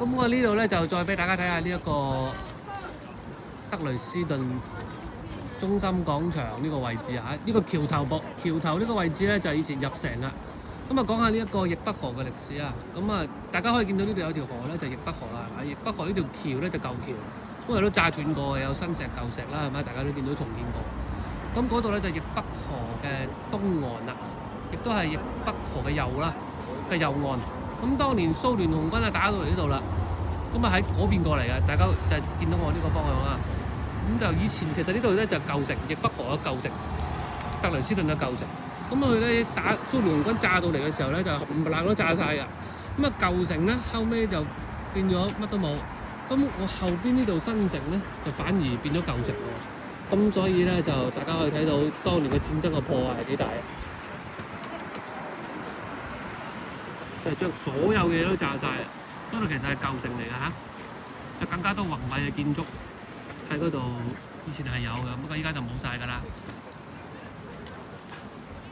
咁我呢度咧就再俾大家睇下呢一個德累斯頓中心廣場呢個位置啊，呢個橋頭呢個位置咧就係以前入城啦。咁啊講下呢一個易北河嘅歷史啊，咁啊大家可以見到呢度有條河咧就係易北河啦，易北河呢條橋咧就舊橋，因為都炸斷過嘅，有新石舊石啦，係咪？大家都見到重建過。咁嗰度咧就易北河嘅東岸啦，亦都係易北河嘅右岸。咁當年蘇聯紅軍啊打到嚟呢度啦，咁啊喺嗰邊過嚟嘅，大家就見到我呢個方向啦。咁就以前其實呢度咧就舊城，易北河嘅舊城，德累斯頓嘅舊城。咁佢咧打蘇聯紅軍炸到嚟嘅時候咧，就冚唪唥都炸晒㗎。咁啊舊城咧後尾就變咗乜都冇。咁我後邊呢度新城咧就反而變咗舊城喎。咁所以咧就大家可以睇到當年嘅戰爭嘅破壞係幾大啊！就將所有嘢都炸晒。嗰度其實係舊城嚟㗎嚇，就更加多宏偉嘅建築喺嗰度，以前係有嘅，不過依家就冇晒㗎啦。